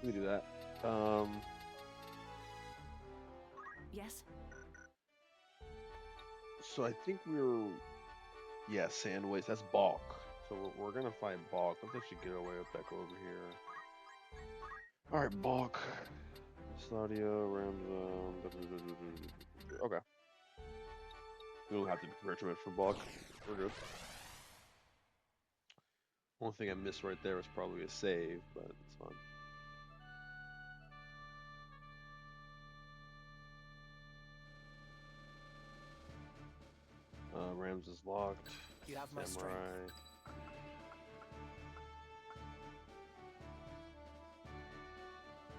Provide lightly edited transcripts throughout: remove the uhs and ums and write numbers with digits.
me do that. Yes? So I think yeah, Sandways. That's Balk. So we're gonna find Balk. Let's actually get our way up back over here. All right, Balk. Stadio, Ramza. Okay. We don't have to prepare too much for Balk. We're good. Only thing I missed right there was probably a save, but it's fine. Rams is locked. You have my strength. Samurai.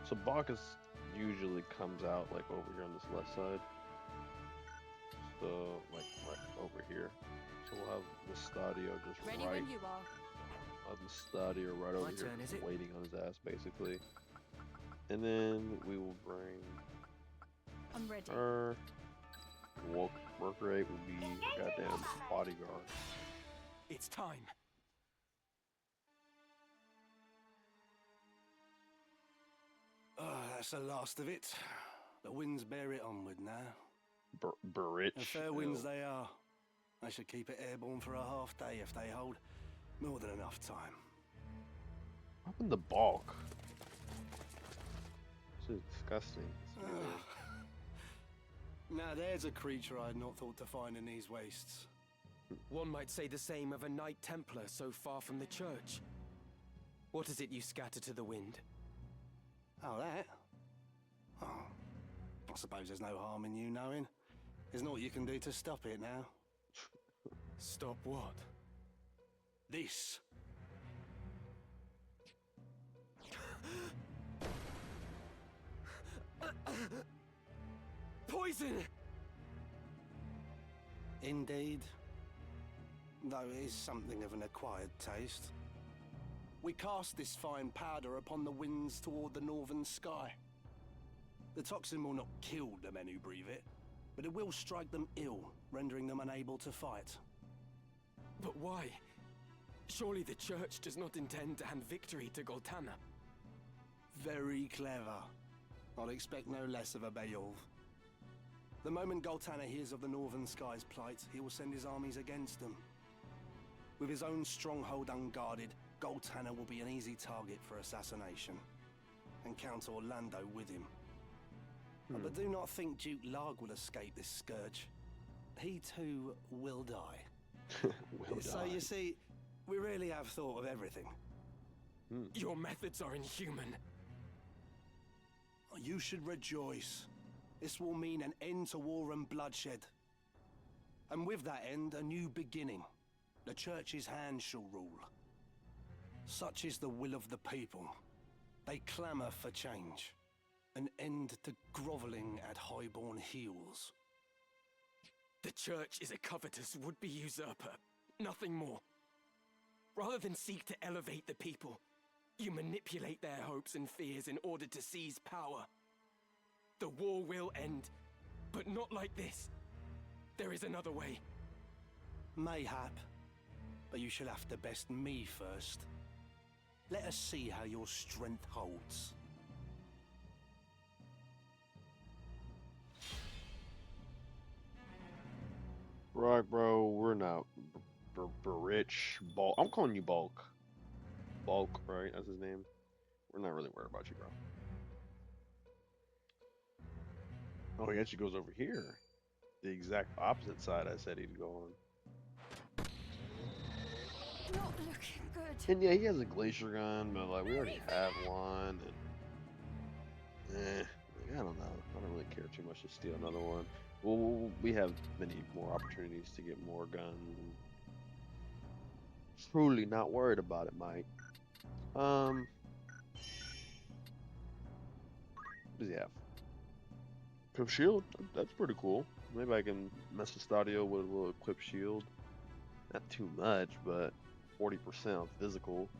So Bacchus usually comes out like over here on this left side. So like right over here. So we'll have the Stadio just Ready right. when you are. I'll have the Stadio right over My here, turn, is just it? waiting on his ass basically. And then we will bring I'm ready. her. Work rate will be goddamn bodyguard. It's time. That's the last of it. The winds bear it onward now. Burrich. And fair winds they are. I should keep it airborne for a half day if they hold. More than enough time. What happened to Balk? This is disgusting. Now there's a creature I had not thought to find in these wastes. One might say the same of a Knight Templar so far from the church. What is it you scatter to the wind? Oh, that? Oh, I suppose there's no harm in you knowing. There's naught you can do to stop it now. Stop what? This. Poison! Indeed. Though it is something of an acquired taste. We cast this fine powder upon the winds toward the northern sky. The toxin will not kill the men who breathe it, but it will strike them ill, rendering them unable to fight. But why? Surely the church does not intend to hand victory to Goltana. Very clever. I'd expect no less of a Beowulf. The moment Goltana hears of the northern sky's plight, he will send his armies against them. With his own stronghold unguarded, Goltana will be an easy target for assassination. And Count Orlando with him. But do not think Duke Larg will escape this scourge. He too will die. So you see, we really have thought of everything. Your methods are inhuman. You should rejoice. This will mean an end to war and bloodshed. And with that end, a new beginning. The Church's hand shall rule. Such is the will of the people. They clamour for change. An end to grovelling at highborn heels. The church is a covetous would-be usurper, nothing more. Rather than seek to elevate the people, you manipulate their hopes and fears in order to seize power. The war will end, but not like this. There is another way. Mayhap, but you shall have to best me first. Let us see how your strength holds. Right, bro. We're not rich. Bulk. I'm calling you Bulk. Bulk, right? That's his name. We're not really worried about you, bro. Oh, he actually goes over here. The exact opposite side I said he'd go on. Not looking good. And yeah, he has a glacier gun, but like we already have one. And, like, I don't know. I don't really care too much to steal another one. Well, we have many more opportunities to get more guns. Truly not worried about it, Mike. What does he have? Equip shield? That's pretty cool. Maybe I can mess with Stadio with a little equip shield. Not too much, but 40% on physical.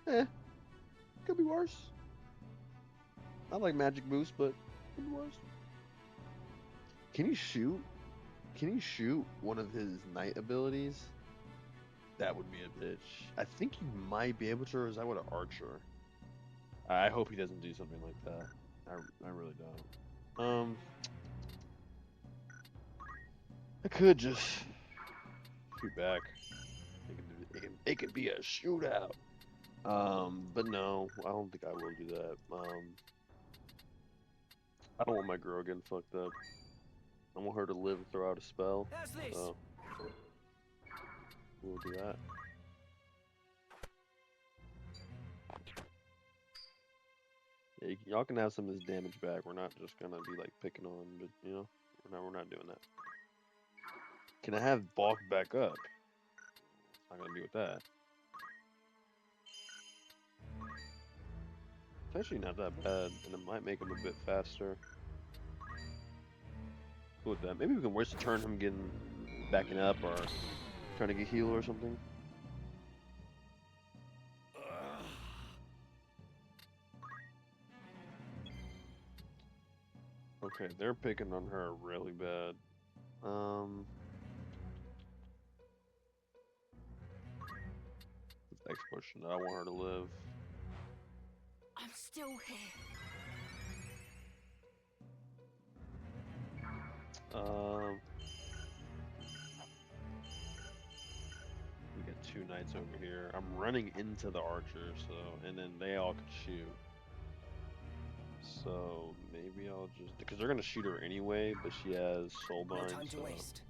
Could be worse. I like magic boost, but could be worse. Can he shoot? Can he shoot one of his knight abilities? That would be a bitch. I think you might be able to, or is that with an archer? I hope he doesn't do something like that. I really don't. I could just shoot back. It could be a shootout. But no, I don't think I will do that. I don't want my girl getting fucked up. I want her to live and throw out a spell. How's this? So we'll do that. Yeah, y'all can have some of this damage back. We're not just gonna be like picking on, but you know, we're not doing that. Can I have Balk back up? Not gonna be with that. It's actually not that bad, and it might make him a bit faster. Cool with that. Maybe we can waste a turn him getting backing up or trying to get heal or something. Okay, they're picking on her really bad. Next question. I want her to live. I'm still here. We got two knights over here. I'm running into the archer, so and then they all can shoot. So maybe I'll just because they're gonna shoot her anyway, but she has soulbind, No time to so waste.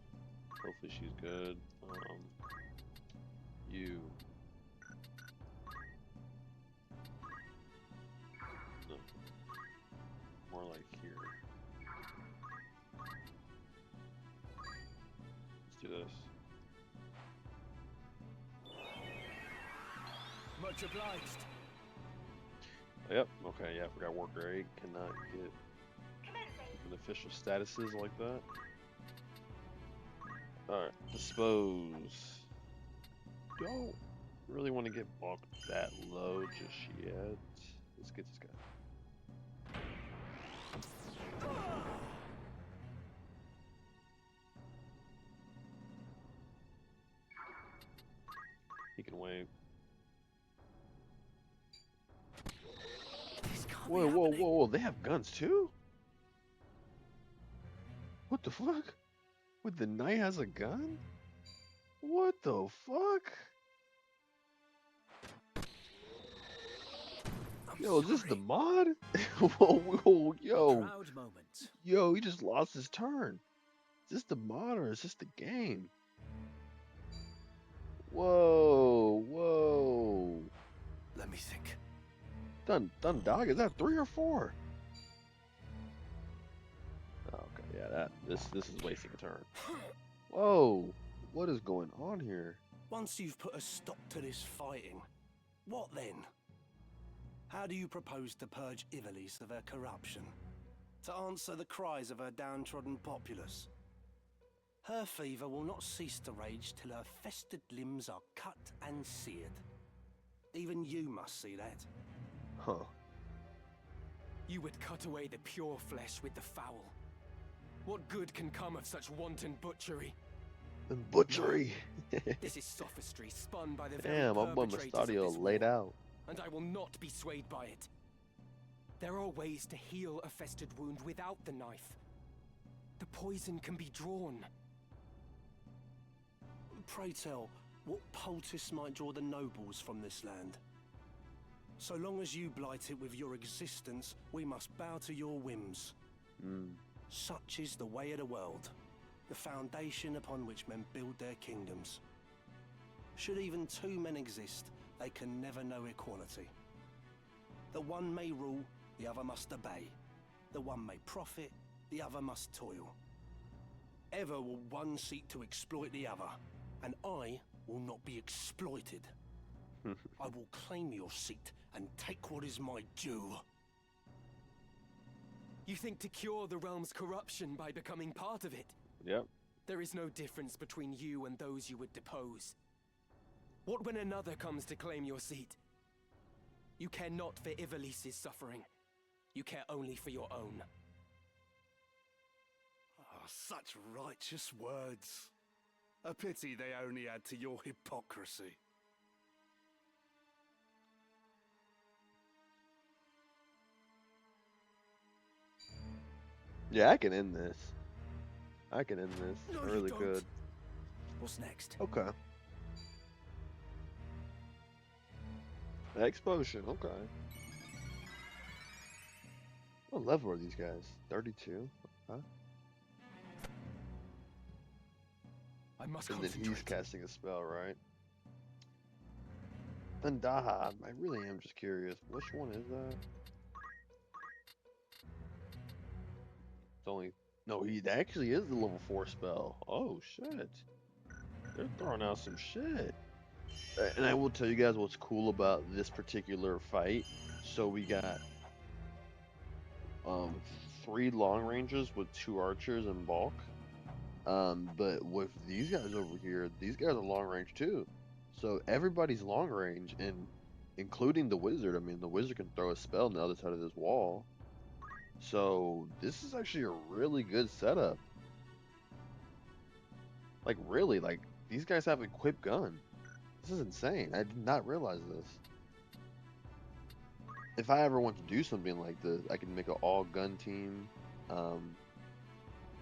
hopefully she's good. You. No. More like here. Let's do this. Much obliged. Yep. Okay. Yeah. I forgot worker 8 cannot get beneficial statuses like that. All right. Dispose. Don't really want to get Balk that low just yet. Let's get this guy. He can wait. Whoa, whoa, whoa, whoa! They have guns too? What the fuck? What, the knight has a gun? What the fuck? Yo, is this the mod? Whoa, whoa, yo. Proud moment. Yo, he just lost his turn. Is this the mod or is this the game? Whoa, whoa. Let me think. Done dog, is that 3 or 4? Okay, yeah, this is wasting a turn. Whoa, what is going on here? Once you've put a stop to this fighting, what then? How do you propose to purge Ivalice of her corruption? To answer the cries of her downtrodden populace? Her fever will not cease to rage till her festered limbs are cut and seared. Even you must see that. Huh. You would cut away the pure flesh with the foul. What good can come of such wanton butchery? And butchery. This is sophistry spun by the very Damn, I'm on perpetrators of Mustadio this laid war, out. and I will not be swayed by it. There are ways to heal a festered wound without the knife. The poison can be drawn. Pray tell, what poultice might draw the nobles from this land? So long as you blight it with your existence, we must bow to your whims. Such is the way of the world, the foundation upon which men build their kingdoms. Should even two men exist, they can never know equality. The one may rule, the other must obey. The one may profit, the other must toil. Ever will one seek to exploit the other, and I will not be exploited. I will claim your seat and take what is my due. You think to cure the realm's corruption by becoming part of it? Yep. There is no difference between you and those you would depose. What when another comes to claim your seat? You care not for Ivalice's suffering. You care only for your own. Oh, such righteous words. A pity they only add to your hypocrisy. Yeah, I can end this. I can end this. No, I you really don't. could. What's next? Okay. Explosion. Okay. What level are these guys? 32. Huh? I must And then he's concentrate. casting a spell, right? Dandaha. I really am just curious. Which one is that? It's only. No, he actually is the level 4 spell. Oh, shit. They're throwing out some shit. And I will tell you guys what's cool about this particular fight. So we got um 3 long ranges with 2 archers and Balk. But with these guys over here, these guys are long range too. So everybody's long range, and including the wizard. I mean, the wizard can throw a spell on the other side of this wall. So this is actually a really good setup. Like really, like these guys have equipped gun. This is insane. I did not realize this. If I ever want to do something like this, I can make an all gun team. Um,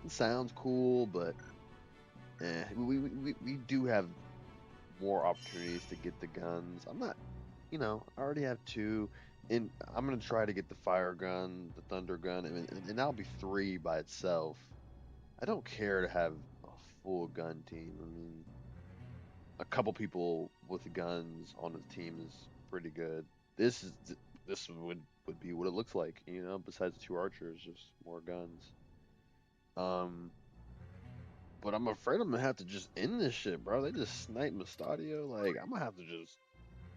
it sounds cool, but we do have more opportunities to get the guns. I'm not, I already have 2, and I'm gonna try to get the fire gun, the thunder gun, and that'll be 3 by itself. I don't care to have a full gun team. I mean, a couple people with guns on the team is pretty good. This is this would be what it looks like, besides 2 archers, just more guns. Um, but I'm afraid I'm gonna have to just end this shit, bro. They just sniped Mustadio. Like, I'm gonna have to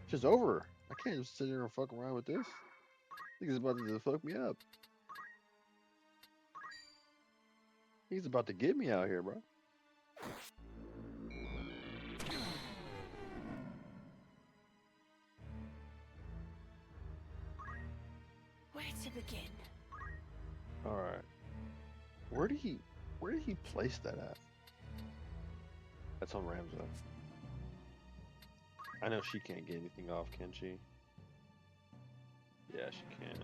just over. I can't just sit here and fuck around with this. He's about to just fuck me up. He's about to get me out here, bro. Where to begin? All right. Where did he place that at? That's on Ramza. I know she can't get anything off, can she? Yeah, she can.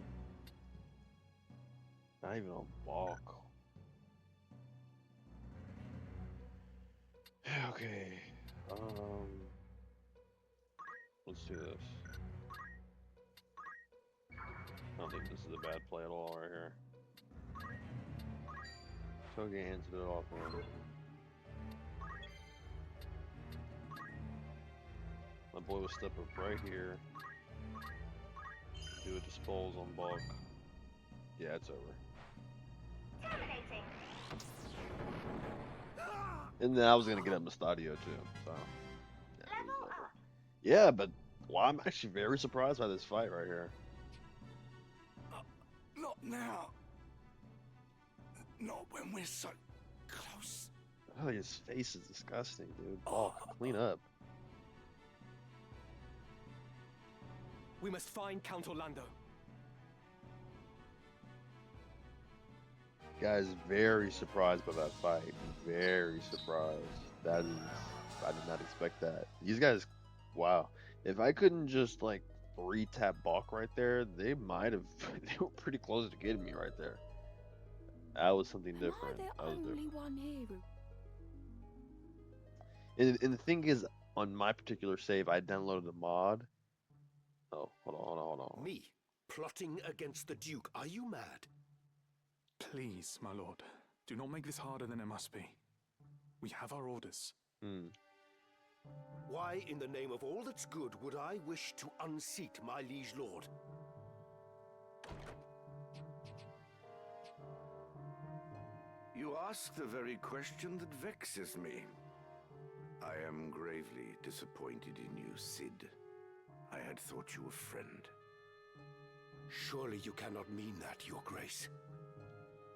Not even on Balk. Okay. Let's do this. I don't think this is a bad play at all right here. Toge hands it off, man. My boy will step up right here. Do a dispose on Balk. Yeah, it's over. Terminating. And then I was gonna get up Mustadio too, so yeah, it was Level over. up. Yeah, but I'm actually very surprised by this fight right here. Not now. Not when we're so close. Oh, his face is disgusting, dude. Balk, clean up. We must find Count Orlando. Guys, very surprised by that fight. Very surprised. I did not expect that. These guys, wow. If I couldn't just like 3-tap Balk right there, they might have. They were pretty close to getting me right there. That was something different. Am I That was the only different. one here? And the thing is, on my particular save, I downloaded a mod. Oh, hold on. Me? Plotting against the Duke? Are you mad? Please, my lord, do not make this harder than it must be. We have our orders. Why, in the name of all that's good, would I wish to unseat my liege lord? You ask the very question that vexes me. I am gravely disappointed in you, Cid. I had thought you a friend. Surely you cannot mean that, your grace.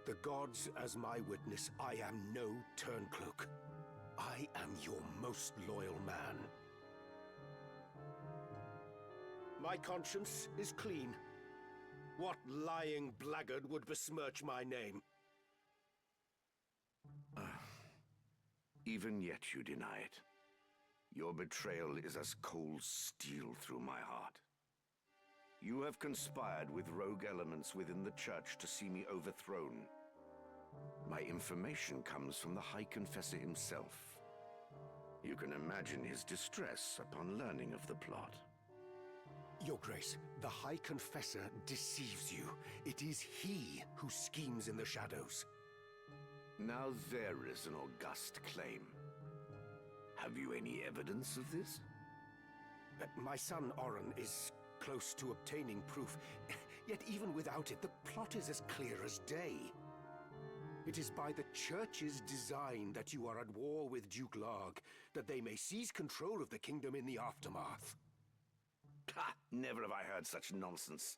The gods as my witness, I am no turncloak. I am your most loyal man. My conscience is clean. What lying blackguard would besmirch my name? Even yet you deny it. Your betrayal is as cold steel through my heart. You have conspired with rogue elements within the church to see me overthrown. My information comes from the High Confessor himself. You can imagine his distress upon learning of the plot. Your Grace, the High Confessor deceives you. It is he who schemes in the shadows. Now there is an august claim. Have you any evidence of this? My son Oren is close to obtaining proof, yet even without it, the plot is as clear as day. It is by the Church's design that you are at war with Duke Larg, that they may seize control of the kingdom in the aftermath. Ha! Never have I heard such nonsense.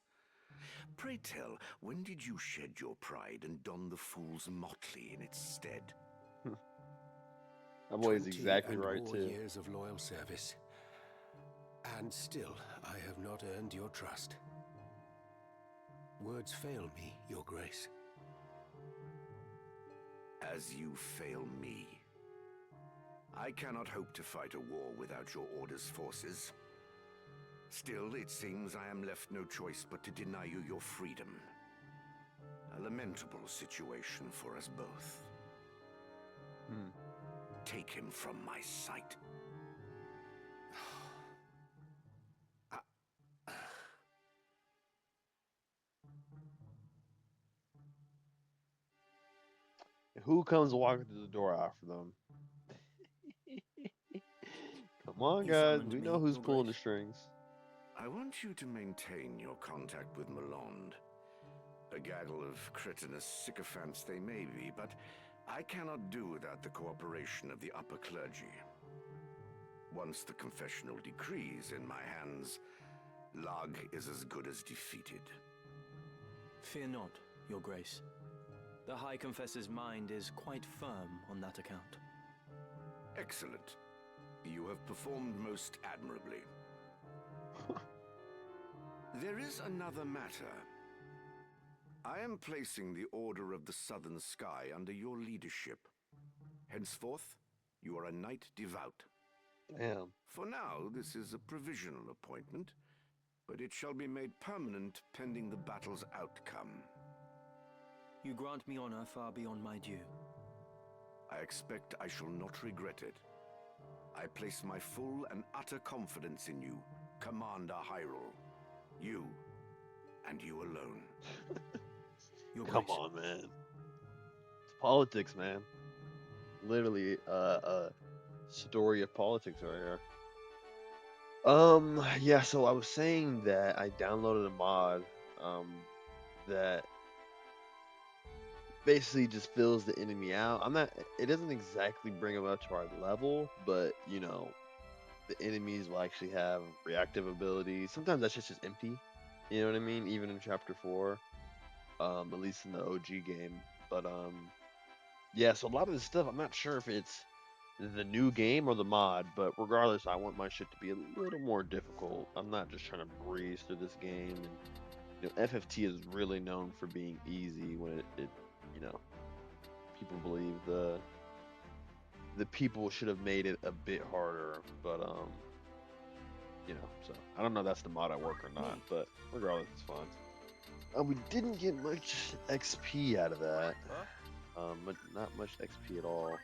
Pray tell, when did you shed your pride and don the fool's motley in its stead? That boy is 20 exactly and right more too. years of loyal service. And still, I have not earned your trust. Words fail me, Your Grace. As you fail me. I cannot hope to fight a war without your Order's forces. Still, it seems I am left no choice but to deny you your freedom. A lamentable situation for us both. Take him from my sight. Who comes walking through the door after them? Come on, You guys. summoned We me, know who's Your pulling the Grace. strings. I want you to maintain your contact with Malond. A gaggle of cretinous sycophants they may be, but I cannot do without the cooperation of the upper clergy. Once the confessional decree is in my hands, Lag is as good as defeated. Fear not, Your Grace. The High Confessor's mind is quite firm on that account. Excellent. You have performed most admirably. There is another matter. I am placing the Order of the Southern Sky under your leadership. Henceforth, you are a knight devout. Damn. For now, this is a provisional appointment, but it shall be made permanent pending the battle's outcome. You grant me honor far beyond my due. I expect I shall not regret it. I place my full and utter confidence in you, Commander Hyrule. You, and you alone. Your Come Grace. on, man. It's politics, man. Literally, a story of politics right here. Yeah. So I was saying that I downloaded a mod, that basically just fills the enemy out. It doesn't exactly bring them up to our level, but you know, the enemies will actually have reactive abilities. Sometimes that's just empty. You know what I mean? Even in chapter 4, at least in the OG game. But yeah. So a lot of this stuff, I'm not sure if it's the new game or the mod, but regardless, I want my shit to be a little more difficult. I'm not just trying to breeze through this game. And you know, FFT is really known for being easy when it you know, people believe the people should have made it a bit harder, but you know, so I don't know if that's the mod I work or not, but regardless, it's fun. We didn't get much XP out of that, but not much XP at all.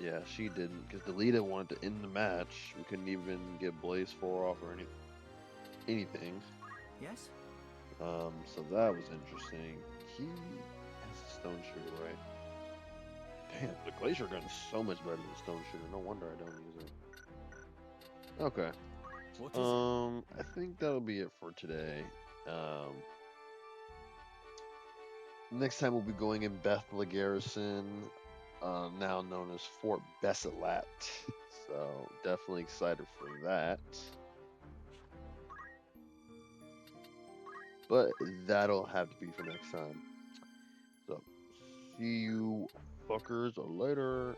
Yeah, she didn't, because Delita wanted to end the match. We couldn't even get Blaze 4 off or anything. Yes? So that was interesting. He has a stone shooter, right? Damn, the glacier gun is so much better than the stone shooter. No wonder I don't use it. Okay. What is I think that'll be it for today. Next time we'll be going in Bethla Garrison, now known as Fort Besselat. So definitely excited for that. But that'll have to be for next time. So see you fuckers later.